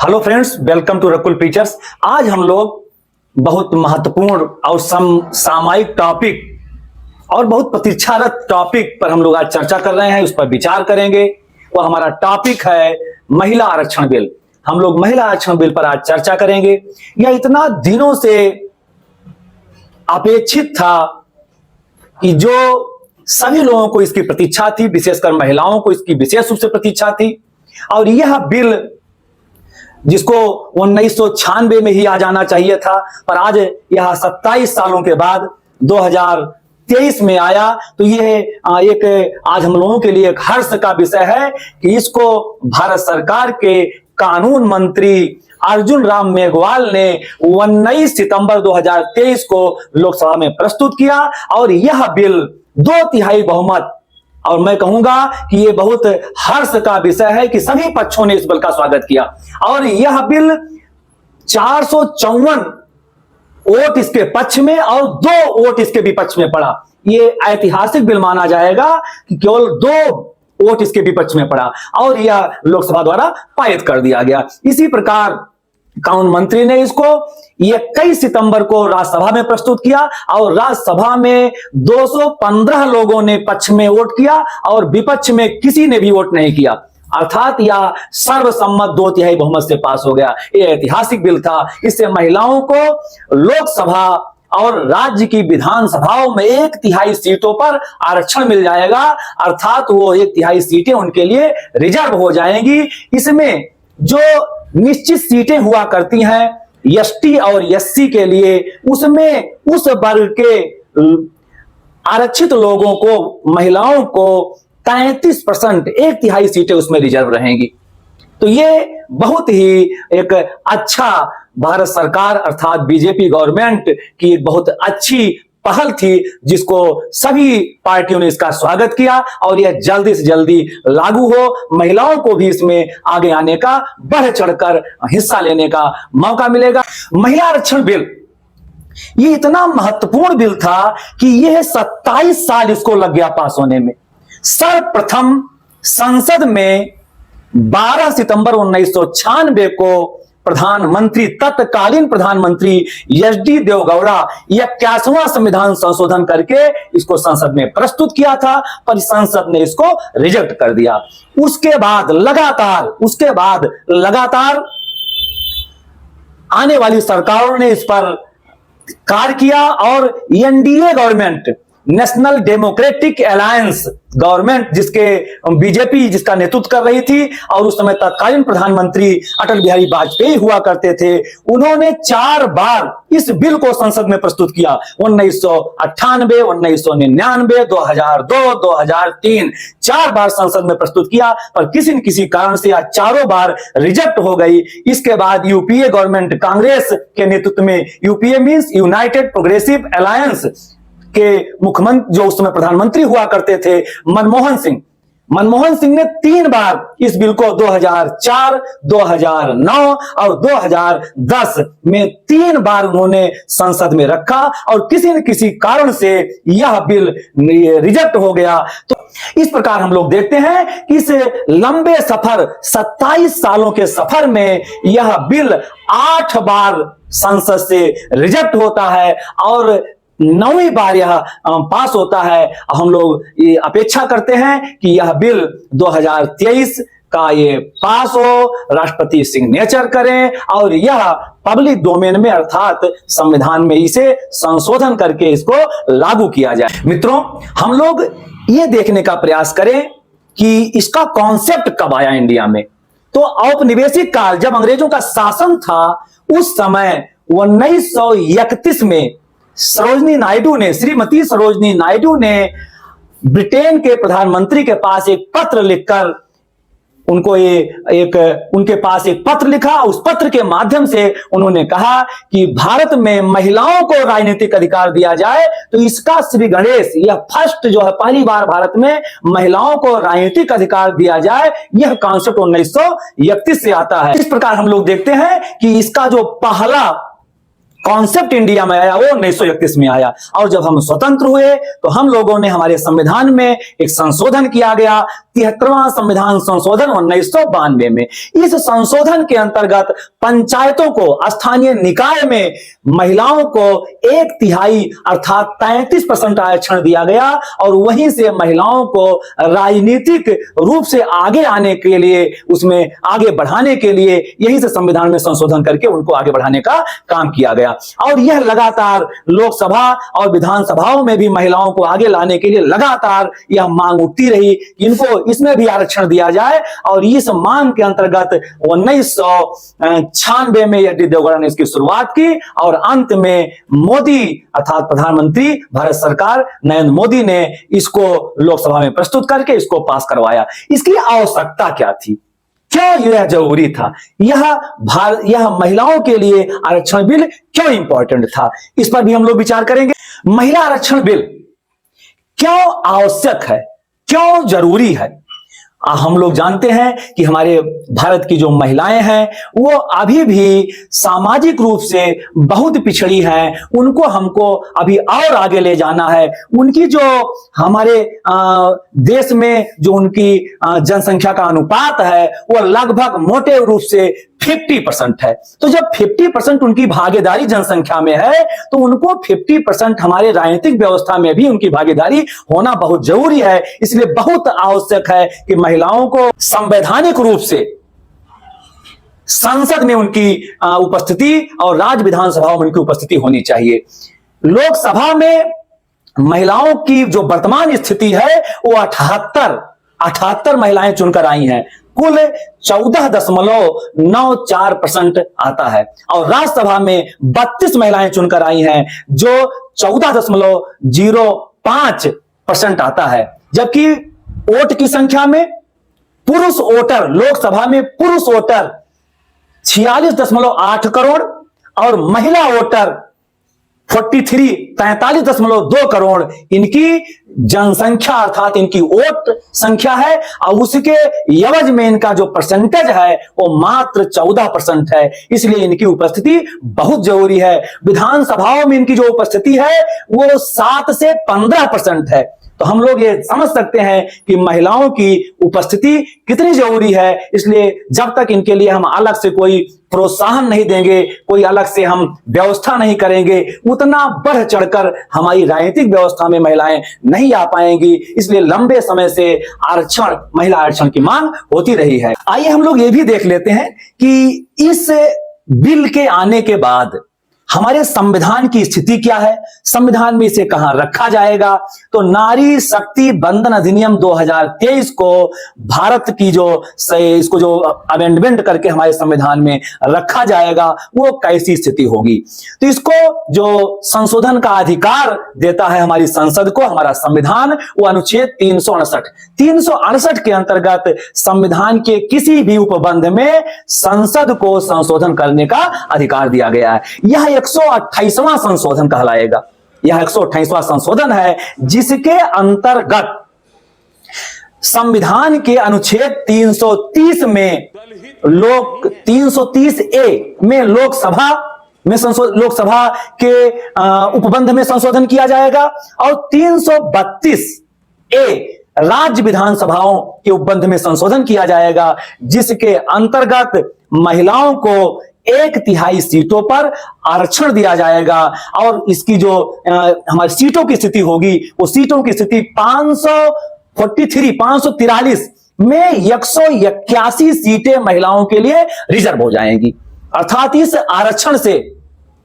Hello friends, welcome to Rakul pictures. आज हम लोग बहुत महत्वपूर्ण और सामयिक टॉपिक और बहुत प्रतीक्षारत टॉपिक पर हम लोग आज चर्चा कर रहे हैं, उस पर विचार करेंगे। वो हमारा टॉपिक है महिला आरक्षण बिल। हम लोग महिला आरक्षण बिल पर आज चर्चा करेंगे। यह इतना दिनों से अपेक्षित था कि जो सभी लोगों को इसकी प्रतीक्षा थी, विशेषकर महिलाओं को इसकी विशेष रूप से प्रतीक्षा थी। और यह बिल जिसको 1996 में ही आ जाना चाहिए था, पर आज यह 27 सालों के बाद 2023 में आया, तो यह एक आज हम लोगों के लिए एक हर्ष का विषय है कि इसको भारत सरकार के कानून मंत्री अर्जुन राम मेघवाल ने 19 सितंबर 2023 को लोकसभा में प्रस्तुत किया। और यह बिल 2/3 बहुमत, और मैं कहूंगा कि यह बहुत हर्ष का विषय है कि सभी पक्षों ने इस बिल का स्वागत किया। और यह बिल 454 वोट इसके पक्ष में और 2 वोट इसके विपक्ष में पड़ा। यह ऐतिहासिक बिल माना जाएगा कि केवल 2 वोट इसके विपक्ष में पड़ा और यह लोकसभा द्वारा पारित कर दिया गया। इसी प्रकार कानून मंत्री ने इसको 21 सितंबर को राज्यसभा में प्रस्तुत किया और राज्यसभा में 215 लोगों ने पक्ष में वोट किया और विपक्ष में किसी ने भी वोट नहीं किया, अर्थात यह सर्वसम्मत 2/3 बहुमत से पास हो गया। यह ऐतिहासिक बिल था। इससे महिलाओं को लोकसभा और राज्य की विधानसभाओं में 1/3 सीटों पर आरक्षण मिल जाएगा, अर्थात वो 1/3 सीटें उनके लिए रिजर्व हो जाएंगी। इसमें जो निश्चित सीटें हुआ करती हैं एसटी और एससी के लिए, उसमें उस वर्ग के आरक्षित लोगों को, महिलाओं को 33%, 1/3 सीटें उसमें रिजर्व रहेंगी। तो ये बहुत ही एक अच्छा भारत सरकार अर्थात बीजेपी गवर्नमेंट की एक बहुत अच्छी पहल थी, जिसको सभी पार्टियों ने इसका स्वागत किया और यह जल्दी से जल्दी लागू हो। महिलाओं को भी इसमें आगे आने का, बढ़ चढ़कर हिस्सा लेने का मौका मिलेगा। महिला आरक्षण बिल ये इतना महत्वपूर्ण बिल था कि यह 27 साल इसको लग गया पास होने में। सर्वप्रथम संसद में 12 सितंबर 1996 को प्रधानमंत्री, तत्कालीन प्रधानमंत्री एच.डी. देवगौड़ा 81वां संविधान संशोधन करके इसको संसद में प्रस्तुत किया था, पर संसद ने इसको रिजेक्ट कर दिया। उसके बाद लगातार आने वाली सरकारों ने इस पर कार्य किया और NDA government, national democratic alliance government, जिसके बीजेपी जिसका नेतृत्व कर रही थी और उस समय तत्कालीन प्रधानमंत्री अटल बिहारी वाजपेयी हुआ करते थे, उन्होंने 4 बार इस बिल को संसद में प्रस्तुत किया। 1998, 1999, 2002, 2003, 4 बार संसद में प्रस्तुत किया, पर किसी न किसी कारण से आज चारों बार रिजेक्ट हो गई। इसके बाद यूपीए गवर्नमेंट, कांग्रेस के नेतृत्व में, UPA means United progressive alliance के मुख्यमंत्री, जो उस समय प्रधानमंत्री हुआ करते थे, मनमोहन सिंह ने 3 बार इस बिल को 2004, 2009 और 2010 में 3 बार उन्होंने संसद में रखा और किसी न किसी कारण से यह बिल रिजेक्ट हो गया। तो इस प्रकार हम लोग देखते हैं कि इस लंबे सफर, 27 सालों के सफर में यह बिल 8 बार संसद से रिजेक्ट होता है और 9वीं बार यह पास होता है। हम लोग ये अपेक्षा करते हैं कि यह बिल 2023 का ये पास हो, राष्ट्रपति सिग्नेचर करें और यह पब्लिक डोमेन में अर्थात संविधान में इसे संशोधन करके इसको लागू किया जाए। मित्रों, हम लोग ये देखने का प्रयास करें कि इसका कॉन्सेप्ट कब आया इंडिया में। तो औपनिवेशिक काल, जब अंग्रेजों का शासन था, उस समय 1931 में श्रीमती सरोजनी नायडू ने ब्रिटेन के प्रधानमंत्री के पास एक पत्र लिखकर उनके पास एक पत्र लिखा। उस पत्र के माध्यम से उन्होंने कहा कि भारत में महिलाओं को राजनीतिक अधिकार दिया जाए। तो इसका श्री गणेश, यह फर्स्ट जो है, पहली बार भारत में महिलाओं को राजनीतिक अधिकार दिया जाए, यह कॉन्सेप्ट 1931 से आता है। इस प्रकार हम लोग देखते हैं कि इसका जो पहला कॉन्सेप्ट इंडिया में आया वो 1931 में आया। और जब हम स्वतंत्र हुए तो हम लोगों ने हमारे संविधान में एक संशोधन किया गया, 73वां संविधान संशोधन 1992 में। इस संशोधन के अंतर्गत पंचायतों को, स्थानीय निकाय में महिलाओं को 1/3 अर्थात 33% आरक्षण दिया गया और वहीं से महिलाओं को राजनीतिक रूप से आगे आने के लिए, उसमें आगे बढ़ाने के लिए यहीं से संविधान में संशोधन करके उनको आगे बढ़ाने का काम किया गया। और यह लगातार लोकसभा और विधानसभाओं में भी महिलाओं को आगे लाने के लिए लगातार यह मांग उठती रही कि इनको इसमें भी आरक्षण दिया जाए। और इस मांग के अंतर्गत 1996 में यह देवगौड़ा ने इसकी शुरुआत की और अंत में मोदी अर्थात प्रधानमंत्री भारत सरकार नरेंद्र मोदी ने इसको लोकसभा में प्रस्तुत करके इसको पास करवाया। इसकी आवश्यकता क्या थी, क्यों यह जरूरी था, यह महिलाओं के लिए आरक्षण बिल क्यों इंपॉर्टेंट था, इस पर भी हम लोग विचार करेंगे। महिला आरक्षण बिल क्यों आवश्यक है, क्यों जरूरी है। हम लोग जानते हैं कि हमारे भारत की जो महिलाएं हैं वो अभी भी सामाजिक रूप से बहुत पिछड़ी हैं, उनको हमको अभी और आगे ले जाना है। उनकी जो हमारे देश में जो उनकी जनसंख्या का अनुपात है वो लगभग मोटे रूप से 50% है। तो जब 50% उनकी भागीदारी जनसंख्या में है तो उनको 50% हमारे राजनीतिक व्यवस्था में भी उनकी भागीदारी होना बहुत जरूरी है। इसलिए बहुत आवश्यक है कि महिलाओं को संवैधानिक रूप से संसद में उनकी उपस्थिति और राज्य विधानसभाओं में उनकी उपस्थिति होनी चाहिए। लोकसभा में महिलाओं की जो वर्तमान स्थिति है वो 78 महिलाएं चुनकर आई हैं, कुल 14.94% आता है। और राज्यसभा में 32 महिलाएं चुनकर आई हैं जो 14.05% आता है। जबकि वोट की संख्या में पुरुष वोटर, लोकसभा में पुरुष वोटर 46.8 करोड़ और महिला वोटर 43.2 करोड़ इनकी जनसंख्या अर्थात इनकी वोट संख्या है। और उसके एवज में इनका जो परसेंटेज है वो मात्र 14% है। इसलिए इनकी उपस्थिति बहुत जरूरी है। विधानसभाओं में इनकी जो उपस्थिति है वो 7 से 15% है। तो हम लोग ये समझ सकते हैं कि महिलाओं की उपस्थिति कितनी जरूरी है। इसलिए जब तक इनके लिए हम अलग से कोई प्रोत्साहन नहीं देंगे, कोई अलग से हम व्यवस्था नहीं करेंगे, उतना बढ़ चढ़कर हमारी राजनीतिक व्यवस्था में महिलाएं नहीं आ पाएंगी। इसलिए लंबे समय से आरक्षण, महिला आरक्षण की मांग होती रही है। आइए हम लोग ये भी देख लेते हैं कि इस बिल के आने के बाद हमारे संविधान की स्थिति क्या है, संविधान में इसे कहां रखा जाएगा। तो नारी शक्ति बंधन अधिनियम 2023 को भारत की इसको जो अमेंडमेंट करके हमारे संविधान में रखा जाएगा वो कैसी स्थिति होगी। तो इसको जो संशोधन का अधिकार देता है हमारी संसद को हमारा संविधान, वो अनुच्छेद 368 के अंतर्गत संविधान के किसी भी उपबंध में संसद को संशोधन करने का अधिकार दिया गया है। यह 128वां संशोधन कहलाएगा। यह 128वां संशोधन है जिसके अंतर्गत संविधान के अनुच्छेद 330 में 330A में लोकसभा के उपबंध में संशोधन किया जाएगा और 332A राज्य विधानसभाओं के उपबंध में संशोधन किया जाएगा, जिसके अंतर्गत महिलाओं को 1/3 सीटों पर आरक्षण दिया जाएगा। और इसकी जो हमारी सीटों की स्थिति होगी वो सीटों की स्थिति 543 में 181 सीटें महिलाओं के लिए रिजर्व हो जाएंगी। अर्थात इस आरक्षण से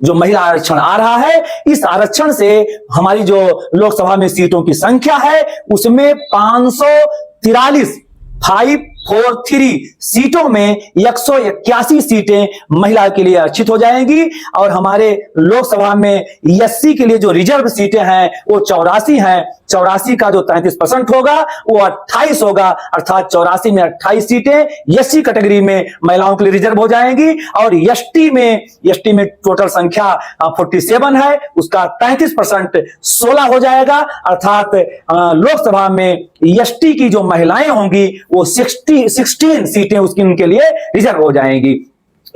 जो महिला आरक्षण आ रहा है, इस आरक्षण से हमारी जो लोकसभा में सीटों की संख्या है उसमें 543 सीटों में 181 सीटें महिला के लिए आरक्षित हो जाएंगी। और हमारे लोकसभा में एससी के लिए जो रिजर्व सीटें हैं वो 84 हैं। 84 का जो 33% होगा वो 28 होगा, अर्थात 84 में 28 सीटें एससी कैटेगरी में महिलाओं के लिए रिजर्व हो जाएंगी। और एसटी में टोटल संख्या 47 है, उसका 33% 16 हो जाएगा। अर्थात लोकसभा में एसटी की जो महिलाएं होंगी वो 16 सीटें उनके लिए रिजर्व हो जाएंगी।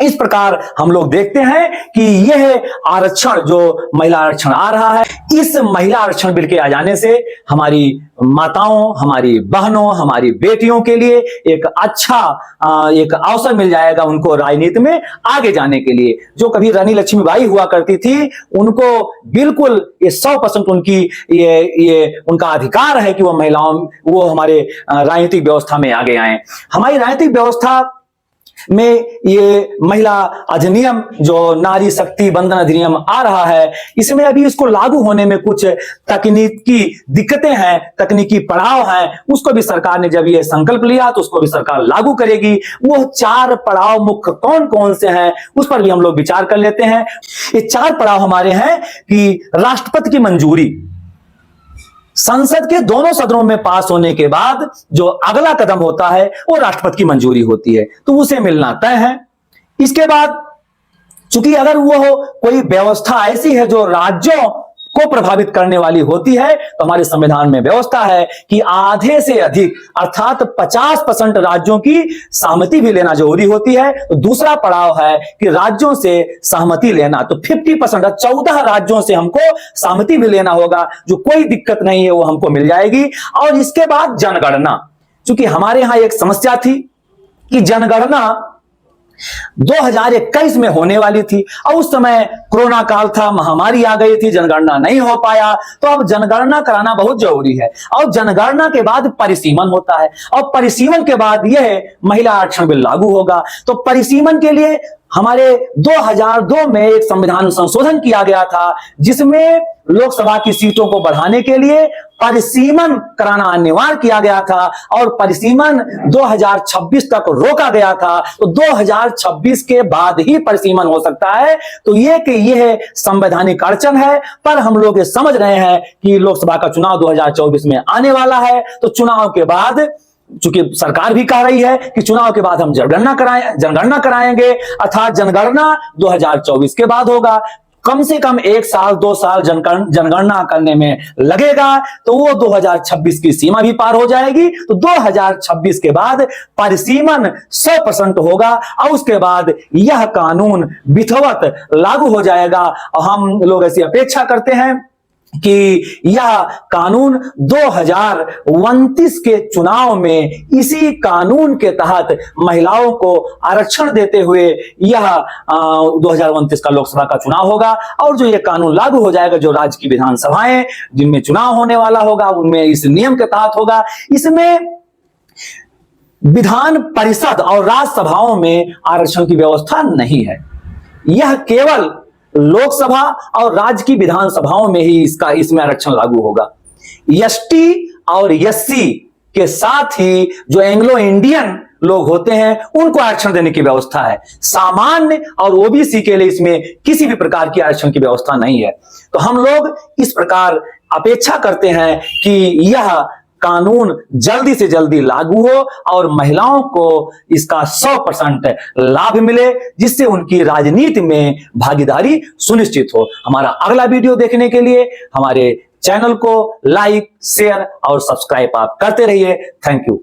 इस प्रकार हम लोग देखते हैं कि यह आरक्षण जो महिला आरक्षण आ रहा है, इस महिला आरक्षण बिल के आ जाने से हमारी माताओं, हमारी बहनों, हमारी बेटियों के लिए एक अच्छा एक अवसर मिल जाएगा उनको राजनीति में आगे जाने के लिए। जो कभी रानी लक्ष्मीबाई हुआ करती थी, उनको बिल्कुल ये 100% उनकी ये उनका अधिकार है कि वो हमारे राजनीतिक व्यवस्था में आगे आए। हमारी राजनीतिक व्यवस्था में ये महिला अधिनियम जो नारी शक्ति बंधन अधिनियम आ रहा है, इसमें अभी इसको लागू होने में कुछ तकनीकी दिक्कतें हैं, तकनीकी पड़ाव हैं। उसको भी सरकार ने जब ये संकल्प लिया तो उसको भी सरकार लागू करेगी। वो 4 पड़ाव मुख्य कौन कौन से हैं उस पर भी हम लोग विचार कर लेते हैं। ये 4 पड़ाव हमारे हैं कि राष्ट्रपति की मंजूरी, संसद के दोनों सदनों में पास होने के बाद जो अगला कदम होता है वो राष्ट्रपति की मंजूरी होती है, तो उसे मिलना तय है। इसके बाद चूंकि अगर वो कोई व्यवस्था ऐसी है जो राज्यों को प्रभावित करने वाली होती है, तो हमारे संविधान में व्यवस्था है कि आधे से अधिक अर्थात 50% राज्यों की सहमति भी लेना जरूरी होती है। तो दूसरा पड़ाव है कि राज्यों से सहमति लेना, तो 50% 14 राज्यों से हमको सहमति भी लेना होगा। जो कोई दिक्कत नहीं है वो हमको मिल जाएगी। और इसके बाद जनगणना, चूंकि हमारे यहां एक समस्या थी कि जनगणना 2021 में होने वाली थी और उस समय कोरोना काल था, महामारी आ गई थी, जनगणना नहीं हो पाया। तो अब जनगणना कराना बहुत जरूरी है और जनगणना के बाद परिसीमन होता है और परिसीमन के बाद यह महिला आरक्षण बिल लागू होगा। तो परिसीमन के लिए हमारे 2002 में एक संविधान संशोधन किया गया था, जिसमें लोकसभा की सीटों को बढ़ाने के लिए परिसीमन कराना अनिवार्य किया गया था और परिसीमन 2026 तक रोका गया था। तो 2026 के बाद ही परिसीमन हो सकता है। तो यह संवैधानिक अड़चन है, पर हम लोग ये समझ रहे हैं कि लोकसभा का चुनाव 2024 में आने वाला है। तो चुनाव के बाद, चूंकि सरकार भी कह रही है कि चुनाव के बाद हम जनगणना कराएंगे, अर्थात जनगणना 2024 के बाद होगा। कम से कम 1 साल 2 साल जनगणना करने में लगेगा, तो वो 2026 की सीमा भी पार हो जाएगी। तो 2026 के बाद परिसीमन 100% होगा और उसके बाद यह कानून विधिवत लागू हो जाएगा। और हम लोग ऐसी अपेक्षा करते हैं कि यह कानून 2029 के चुनाव में इसी कानून के तहत महिलाओं को आरक्षण देते हुए यह 2029 का लोकसभा का चुनाव होगा। और जो यह कानून लागू हो जाएगा, जो राज्य की विधानसभाएं जिनमें चुनाव होने वाला होगा, उनमें इस नियम के तहत होगा। इसमें विधान परिषद और राज्यसभाओं में आरक्षण की व्यवस्था नहीं है। यह केवल लोकसभा और राज्य की विधानसभाओं में ही इसमें आरक्षण लागू होगा। एसटी और एससी के साथ ही जो एंग्लो इंडियन लोग होते हैं उनको आरक्षण देने की व्यवस्था है। सामान्य और ओबीसी के लिए इसमें किसी भी प्रकार की आरक्षण की व्यवस्था नहीं है। तो हम लोग इस प्रकार अपेक्षा करते हैं कि यह कानून जल्दी से जल्दी लागू हो और महिलाओं को इसका 100% लाभ मिले, जिससे उनकी राजनीति में भागीदारी सुनिश्चित हो। हमारा अगला वीडियो देखने के लिए हमारे चैनल को लाइक, शेयर और सब्सक्राइब आप करते रहिए। Thank you.